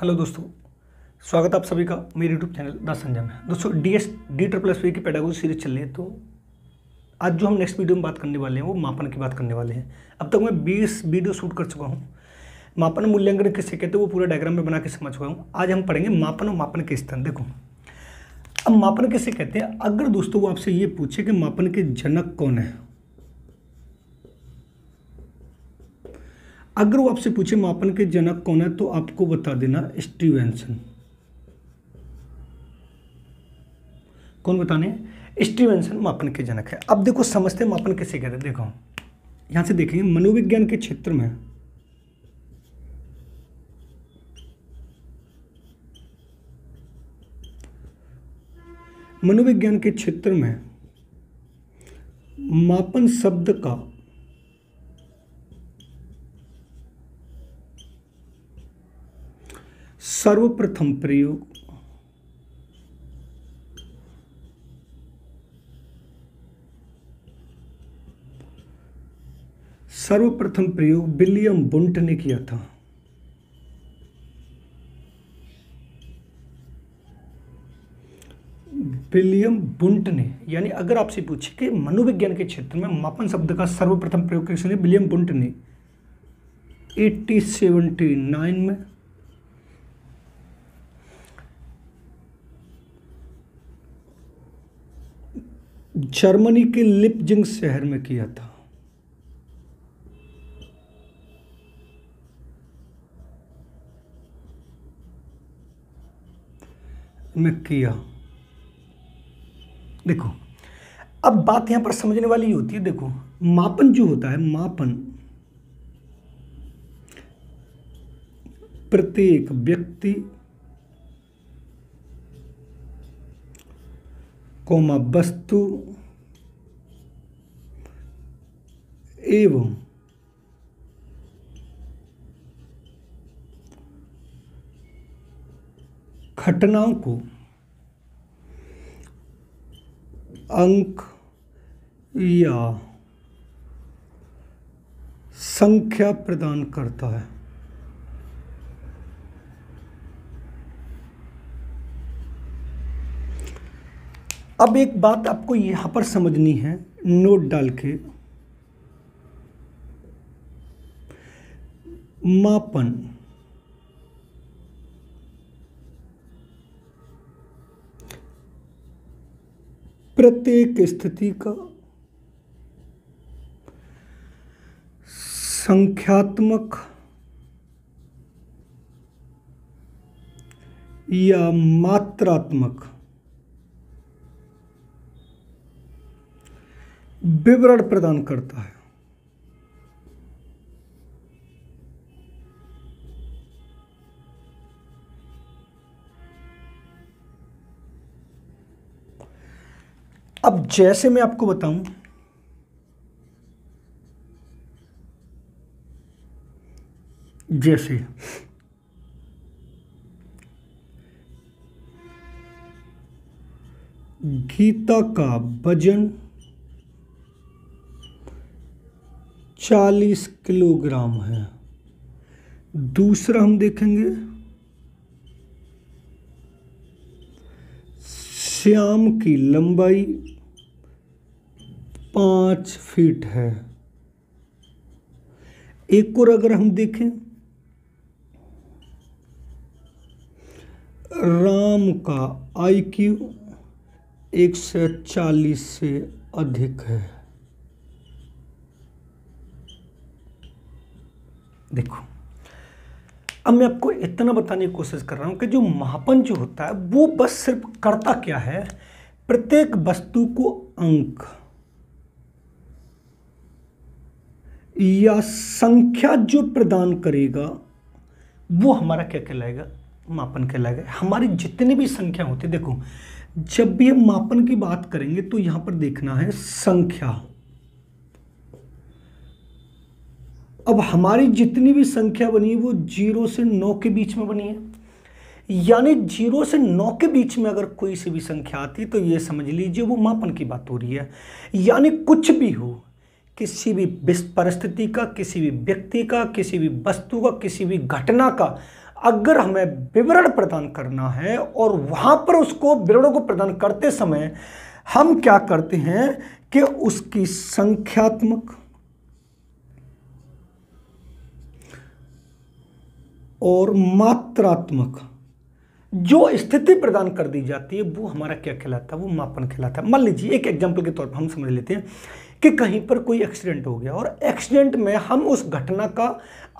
Hello दोस्तों, स्वागत है आप सभी का मेरे यूट्यूब चैनल द संजय में। दोस्तों डी++ की पेडागोजी सीरीज चल रही है, तो आज जो हम नेक्स्ट वीडियो में बात करने वाले हैं वो मापन की बात करने वाले हैं। अब तक मैं 20 वीडियो शूट कर चुका हूँ। मापन मूल्यांकन किसे कहते हैं वो पूरा डायग्राम में बना के समझ चुका हूँ। आज हम पढ़ेंगे मापन और मापन के स्तर। देखो, अब मापन किसे कहते हैं। अगर दोस्तों वो आपसे ये पूछे कि मापन के जनक कौन है, अगर वो आपसे पूछे मापन के जनक कौन है, तो आपको बता देना स्टीवेंसन। कौन बताने? स्टीवेंसन मापन के जनक है। अब देखो समझते हैं मापन किसे कहते हैं। देखो यहां से देखेंगे, मनोविज्ञान के क्षेत्र में मापन शब्द का सर्वप्रथम प्रयोग विलियम बुंट ने किया था। विलियम बुंट ने, यानी अगर आपसे पूछे कि मनोविज्ञान के क्षेत्र में मापन शब्द का सर्वप्रथम प्रयोग किसने, विलियम बुंट ने 1879 में जर्मनी के लिपजिंग शहर में किया था। देखो, अब बात यहां पर समझने वाली होती है। देखो, मापन जो होता है, मापन प्रत्येक व्यक्ति कोमा वस्तु एवं घटनाओं को अंक या संख्या प्रदान करता है। अब एक बात आपको यहां पर समझनी है, नोट डाल के। मापन प्रत्येक स्थिति का संख्यात्मक या मात्रात्मक विवरण प्रदान करता है। अब जैसे मैं आपको बताऊं, जैसे गीता का वजन 40 किलोग्राम है। दूसरा हम देखेंगे, श्याम की लंबाई 5 फीट है। एक और अगर हम देखें, राम का IQ 140 से अधिक है। देखो, अब मैं आपको इतना बताने की कोशिश कर रहा हूं कि जो मापन जो होता है वो बस सिर्फ करता क्या है, प्रत्येक वस्तु को अंक या संख्या जो प्रदान करेगा वो हमारा क्या कहलाएगा, मापन कहलाएगा। हमारी जितनी भी संख्या होती है, देखो जब भी हम मापन की बात करेंगे तो यहां पर देखना है संख्या। अब हमारी जितनी भी संख्या बनी है वो 0 से 9 के बीच में बनी है, यानी 0 से 9 के बीच में अगर कोई सी भी संख्या आती तो ये समझ लीजिए वो मापन की बात हो रही है। यानी कुछ भी हो, किसी भी परिस्थिति का, किसी भी व्यक्ति का, किसी भी वस्तु का, किसी भी घटना का अगर हमें विवरण प्रदान करना है और वहां पर उसको विवरणों को प्रदान करते समय हम क्या करते हैं कि उसकी संख्यात्मक और मात्रात्मक जो स्थिति प्रदान कर दी जाती है वो हमारा क्या कहलाता है, वो मापन कहलाता है। मान लीजिए एक एग्जांपल के तौर पर हम समझ लेते हैं कि कहीं पर कोई एक्सीडेंट हो गया और एक्सीडेंट में हम उस घटना का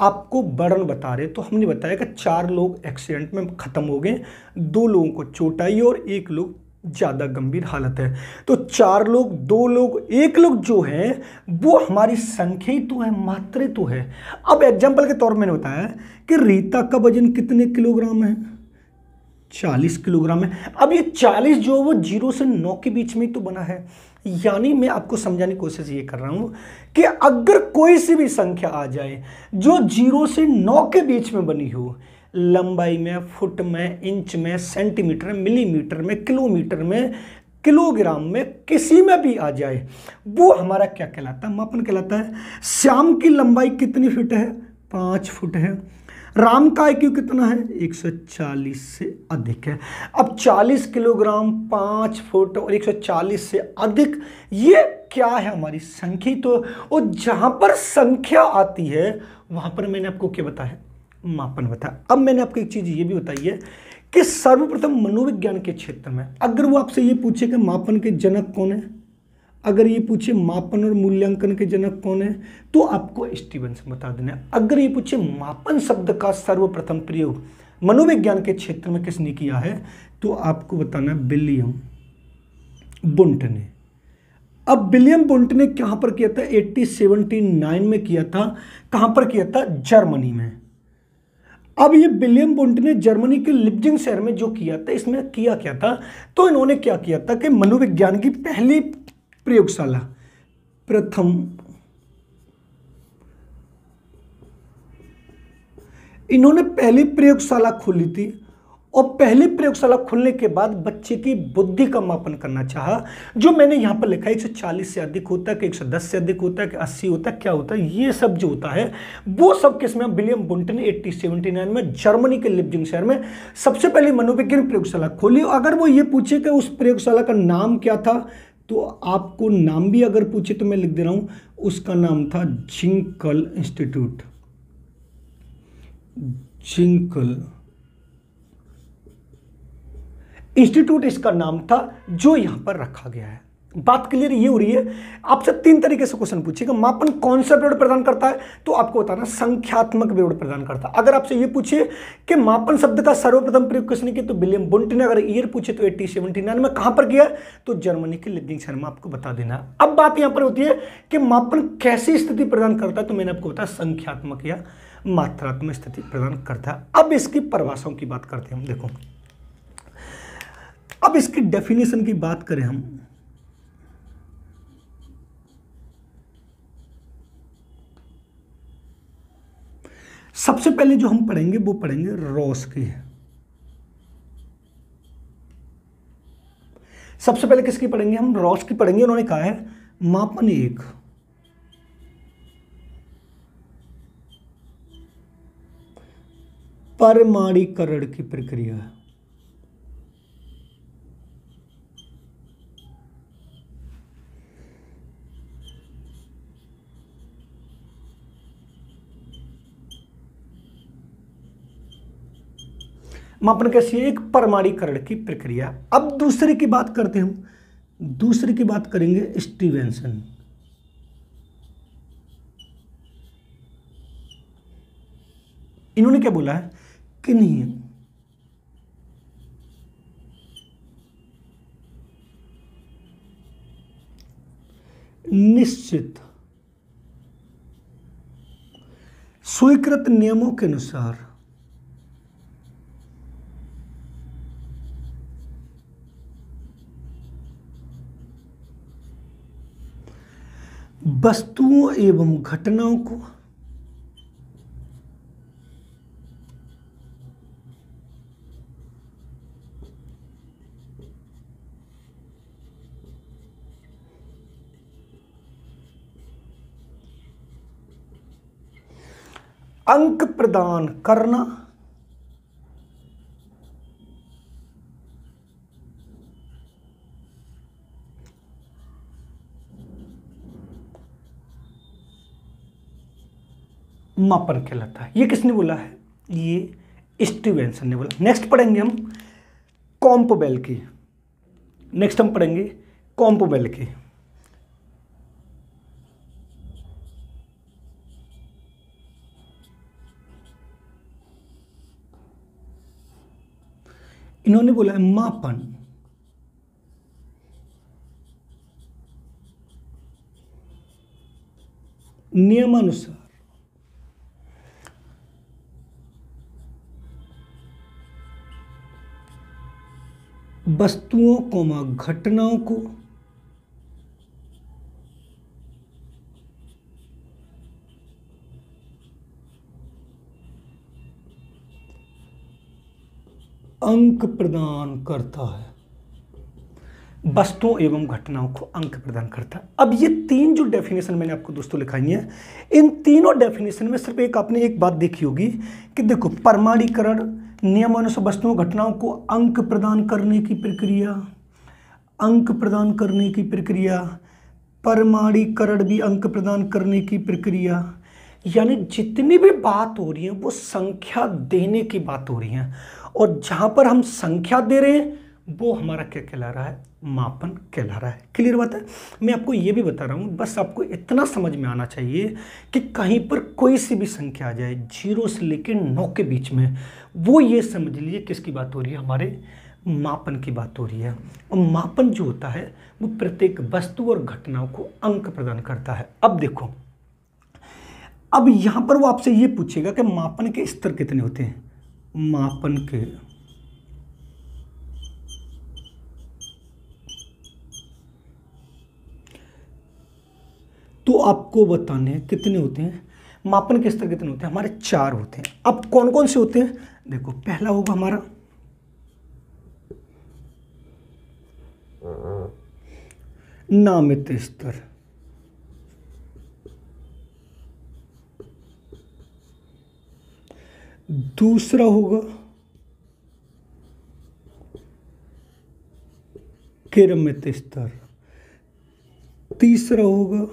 आपको वर्णन बता रहे, तो हमने बताया कि 4 लोग एक्सीडेंट में खत्म हो गए, 2 लोगों को चोट आई और 1 लोग ज़्यादा गंभीर हालत है। तो 4 लोग, 2 लोग, 1 लोग जो है वो हमारी संख्या ही तो है, मात्रा तो है। अब एग्जाम्पल के तौर पर मैंने बताया कि रीता का वजन कितने किलोग्राम है, 40 किलोग्राम है। अब ये 40 जो है वो 0 से 9 के बीच में ही तो बना है। यानी मैं आपको समझाने की कोशिश ये कर रहा हूं कि अगर कोई सी भी संख्या आ जाए जो 0 से 9 के बीच में बनी हो, लंबाई में, फुट में, इंच में, सेंटीमीटर में, मिलीमीटर में, किलोमीटर में, किलोग्राम में, किसी में भी आ जाए, वो हमारा क्या कहलाता है, मापन कहलाता है। श्याम की लंबाई कितनी फीट है, 5 फुट है। राम का IQ कितना है, 140 से अधिक है। अब 40 किलोग्राम, 5 फुट और 140 से अधिक, ये क्या है, हमारी संख्या तो। और जहां पर संख्या आती है वहां पर मैंने आपको क्या बताया, मापन बताया। अब मैंने आपको एक चीज ये भी बताई है कि सर्वप्रथम मनोविज्ञान के क्षेत्र में अगर वो आपसे ये पूछे कि मापन के जनक कौन है, अगर ये पूछे मापन और मूल्यांकन के जनक कौन है, तो आपको स्टीवनसन बता देना है। अगर ये पूछे मापन शब्द का सर्वप्रथम प्रयोग मनोविज्ञान के क्षेत्र में किसने किया है, तो आपको बताना है विलियम वुंट ने। अब विलियम वुंट ने कहां पर किया था, 1879 में किया था। कहां पर किया था, जर्मनी में। अब ये विलियम वुंट ने जर्मनी के लिप्जिंग शहर में जो किया था, इसमें किया क्या था, तो इन्होंने क्या किया था कि मनोविज्ञान की पहली प्रयोगशाला, प्रथम इन्होंने पहली प्रयोगशाला खोली थी। और पहली प्रयोगशाला खुलने के बाद बच्चे की बुद्धि का मापन करना चाहा। जो मैंने यहां पर लिखा है 140 से अधिक होता है कि 110 से अधिक होता है कि 80 होता है, क्या होता है, ये सब जो होता है वो सब किसमें, विलियम वुंट ने 1879 में जर्मनी के लिप्जिंग शहर में सबसे पहले मनोविज्ञान प्रयोगशाला खोली। अगर वो ये पूछे कि उस प्रयोगशाला का नाम क्या था, तो आपको नाम भी अगर पूछे तो मैं लिख दे रहा हूं, उसका नाम था जिंकल इंस्टीट्यूट। जिंकल इंस्टीट्यूट इसका नाम था जो यहां पर रखा गया है। बात क्लियर ये हो रही है। आपसे 3 तरीके से क्वेश्चन पूछेगा, मापन कौन सा विवरण प्रदान करता है, तो आपको बताना संख्यात्मक विवरण प्रदान करता है। अगर आपसे ये पूछे कि मापन शब्द का सर्वप्रथम प्रयोग किसने किया, तो विलियम वुंट ने। अगर ईयर पूछे तो 1879 में। कहां पर किया, तो जर्मनी के लिप्जिंग शहर में, आपको बता देना। अब बात यहां पर होती है कि मापन कैसी स्थिति प्रदान करता है, तो मैंने आपको बताया संख्यात्मक या मात्रात्मक स्थिति प्रदान करता है। अब इसकी परिभाषाओं की बात करते हैं हम। देखो, अब इसकी डेफिनेशन की बात करें हम, सबसे पहले जो हम पढ़ेंगे वो पढ़ेंगे रॉस की। सबसे पहले किसकी पढ़ेंगे हम, रॉस की पढ़ेंगे। उन्होंने कहा है मापन एक परमाणुकरण की प्रक्रिया है। मापन कैसी है, एक परमाणुकरण की प्रक्रिया। अब दूसरे की बात करते हैं हम, दूसरे की बात करेंगे स्टीवेंसन। इन्होंने क्या बोला है कि नहीं, निश्चित स्वीकृत नियमों के अनुसार वस्तुओं एवं घटनाओं को अंक प्रदान करना मापन कहलाता है। ये किसने बोला है? ये स्टीवेंसन ने बोला। नेक्स्ट पढ़ेंगे हम कॉम्पबेल की। नेक्स्ट हम पढ़ेंगे कॉम्पबेल की। इन्होंने बोला है मापन नियमानुसार वस्तुओं घटनाओं को अंक प्रदान करता है। वस्तुओं एवं घटनाओं को अंक प्रदान करता है। अब ये तीन जो डेफिनेशन मैंने आपको दोस्तों लिखाई है, इन तीनों डेफिनेशन में सिर्फ आपने एक बात देखी होगी कि देखो, प्रमाणीकरण नियमानुसार वस्तुओं घटनाओं को अंक प्रदान करने की प्रक्रिया, अंक प्रदान करने की प्रक्रिया, प्रमाणीकरण भी अंक प्रदान करने की प्रक्रिया, यानी जितनी भी बात हो रही है वो संख्या देने की बात हो रही है, और जहां पर हम संख्या दे रहे हैं वो हमारा क्या कहला रहा है? मापन कहला रहा है। क्लियर बात है? मैं आपको ये भी बता रहा हूँ, बस आपको इतना समझ में आना चाहिए कि कहीं पर कोई सी भी संख्या आ जाए 0 से लेकर 9 के बीच में, वो ये समझ लीजिए किसकी बात हो रही है? हमारे मापन की बात हो रही है। और मापन जो होता है वो प्रत्येक वस्तु और घटनाओं को अंक प्रदान करता है। अब देखो, अब यहां पर वो आपसे ये पूछेगा कि मापन के स्तर कितने होते हैं? मापन के तो आपको बताने हैं कितने होते हैं। मापन के स्तर कितने होते हैं? हमारे 4 होते हैं। अब कौन कौन से होते हैं? देखो, पहला होगा हमारा नामित स्तर, दूसरा होगा क्रमित स्तर, तीसरा होगा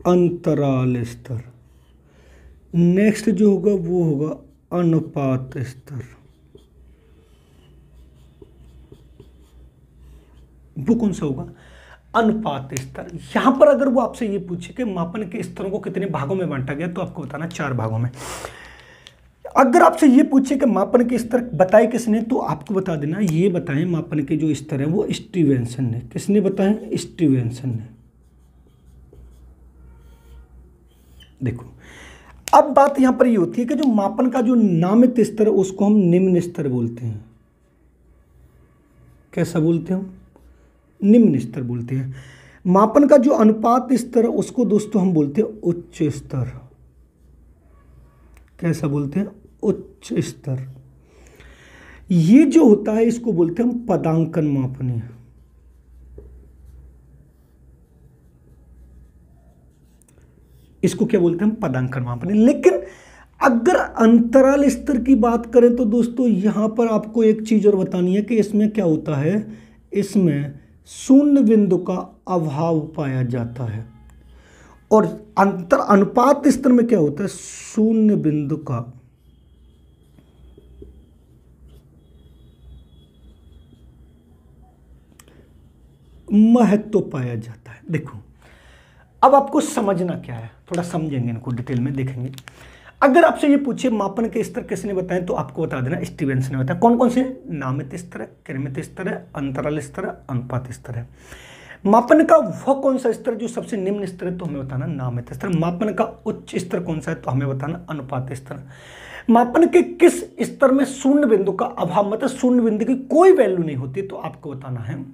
अंतराल स्तर, नेक्स्ट जो होगा वो होगा अनुपात स्तर। वो कौन सा होगा? अनुपात स्तर। यहां पर अगर वो आपसे ये पूछे कि मापन के स्तरों को कितने भागों में बांटा गया, तो आपको बताना 4 भागों में। अगर आपसे ये पूछे कि मापन के स्तर बताए किसने, तो आपको बता देना ये बताएं मापन के जो स्तर है वो स्टीवेंसन ने। किसने बताए? स्टीवेंसन ने। देखो, अब बात यहां पर ये होती है कि जो मापन का जो नामित स्तर है उसको हम निम्न स्तर बोलते हैं। कैसा बोलते हैं हम? निम्न स्तर बोलते हैं। मापन का जो अनुपात स्तर है उसको दोस्तों हम बोलते हैं उच्च स्तर। कैसा बोलते हैं? उच्च स्तर। ये जो होता है इसको बोलते हैं हम पदांकन मापनीय। इसको क्या बोलते हैं हम? पदांकन मापनीय। लेकिन अगर अंतराल स्तर की बात करें तो दोस्तों यहां पर आपको एक चीज और बतानी है कि इसमें क्या होता है, इसमें शून्य बिंदु का अभाव पाया जाता है। और अनुपात स्तर में क्या होता है? शून्य बिंदु का महत्व पाया जाता है। देखो, अब आपको समझना क्या है, थोड़ा समझेंगे इनको डिटेल में देखेंगे। अगर आपसे ये पूछे मापन के स्तर किसने बताए, तो आपको बता देना स्टीवेंसन ने बताया। कौन कौन से? नामित स्तर है, क्रमित स्तर है, अंतराल स्तर है, अनुपात स्तर है। मापन का वह कौन सा स्तर जो सबसे निम्न स्तर है, तो हमें बताना नामित स्तर। मापन का उच्च स्तर कौन सा है, तो हमें बताना अनुपात स्तर। मापन के किस स्तर में शून्य बिंदु का अभाव, मतलब शून्य बिंदु की कोई वैल्यू नहीं होती, तो आपको बताना है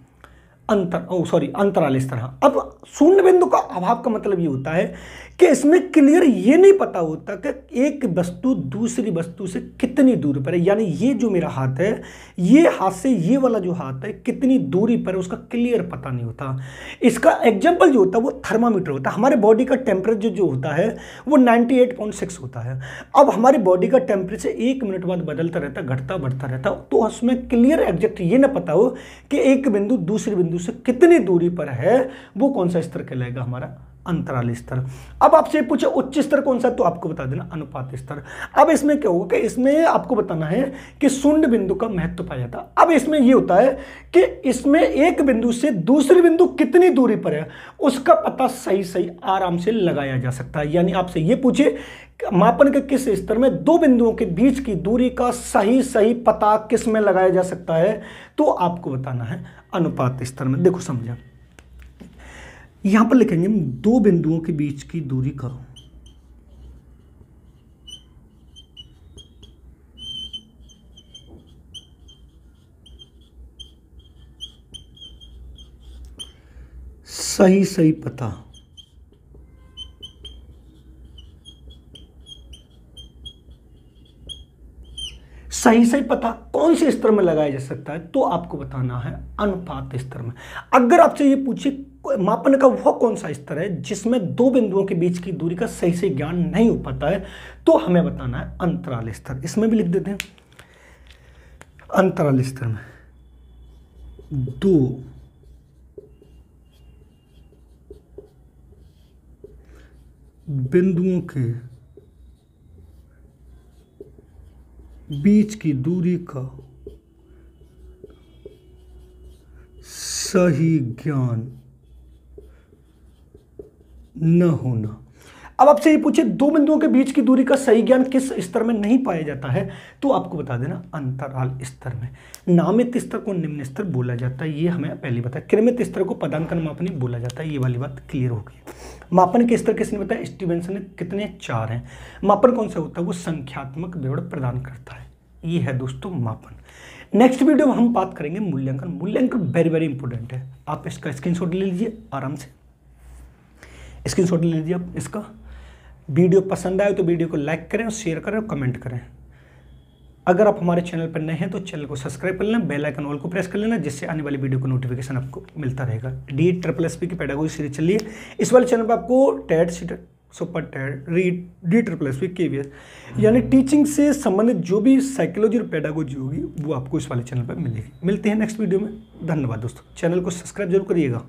अंतराल स्तर। अब शून्य बिंदु का अभाव का मतलब ये होता है कि इसमें क्लियर ये नहीं पता होता कि एक वस्तु दूसरी वस्तु से कितनी दूरी पर है। यानी ये जो मेरा हाथ है, ये हाथ से ये वाला जो हाथ है कितनी दूरी पर है, उसका क्लियर पता नहीं होता। इसका एग्जाम्पल जो होता है वो थर्मामीटर होता है। हमारे बॉडी का टेम्परेचर जो होता है वो 98.6 होता है। अब हमारी बॉडी का टेम्परेचर 1 मिनट बाद बदलता रहता है, घटता बढ़ता रहता है, तो उसमें क्लियर एग्जैक्ट ये ना पता हो कि एक बिंदु दूसरे बिंदु से कितनी दूरी पर है, वो कौन सा स्तर कहलाएगा? हमारा अंतराल स्तर। अब आपसे पूछे उच्च स्तर कौन सा, तो आपको बता देना अनुपात स्तर। अब इसमें क्या होगा कि इसमें आपको बताना है कि शून्य बिंदु का महत्व पाया जाता है। अब इसमें यह होता है कि इसमें एक बिंदु से दूसरे बिंदु कितनी दूरी पर है उसका पता सही सही आराम से लगाया जा सकता है। यानी आपसे यह पूछे मापन के किस स्तर में दो बिंदुओं के बीच की दूरी का सही सही पता किस में लगाया जा सकता है, तो आपको बताना है अनुपात स्तर में। देखो समझा, यहां पर लिखेंगे हम दो बिंदुओं के बीच की दूरी का सही सही पता सही सही पता कौन से स्तर में लगाया जा सकता है, तो आपको बताना है अनुपात स्तर में। अगर आपसे ये पूछे मापन का वह कौन सा स्तर है जिसमें दो बिंदुओं के बीच की दूरी का सही से ज्ञान नहीं हो पाता है, तो हमें बताना है अंतराल स्तर। इसमें भी लिख देते हैं अंतराल स्तर में दो बिंदुओं के बीच की दूरी का सही ज्ञान न होना। अब आपसे ये पूछे दो बिंदुओं के बीच की दूरी का सही ज्ञान किस स्तर में नहीं पाया जाता है, तो आपको बता देना अंतराल स्तर में। नामित स्तर को निम्न स्तर बोला जाता है, ये हमें पहले बताया। क्रमित स्तर को पदांकन मापनी बोला जाता है, ये वाली बात क्लियर हो गई। मापन के स्तर किसने बताया, स्टीवेंसन ने, कितने 4 हैं। मापन कौन सा होता है, वो संख्यात्मक विवरण प्रदान करता है। ये है दोस्तों मापन। नेक्स्ट वीडियो में हम बात करेंगे मूल्यांकन। मूल्यांकन वेरी वेरी इंपॉर्टेंट है, आप इसका स्क्रीनशॉट ले लीजिए, आराम से स्क्रीनशॉट ले लीजिए आप इसका। वीडियो पसंद आए तो वीडियो को लाइक करें और शेयर करें और कमेंट करें। अगर आप हमारे चैनल पर नए हैं तो चैनल को सब्सक्राइब कर लेना, बेल आइकन ऑल को प्रेस कर लेना, जिससे आने वाली वीडियो को नोटिफिकेशन आपको मिलता रहेगा। DSSP की पेडागोजी सीरीज चलिए। इस वाले चैनल पर आपको टेट, सुपर टेट, रीड, DSSP, KVS यानी टीचिंग से संबंधित जो भी साइकोलॉजी और पेडागोजी होगी वो आपको इस वाले चैनल पर मिलेगी। मिलते हैं नेक्स्ट वीडियो में। धन्यवाद दोस्तों, चैनल को सब्सक्राइब जरूर करिएगा।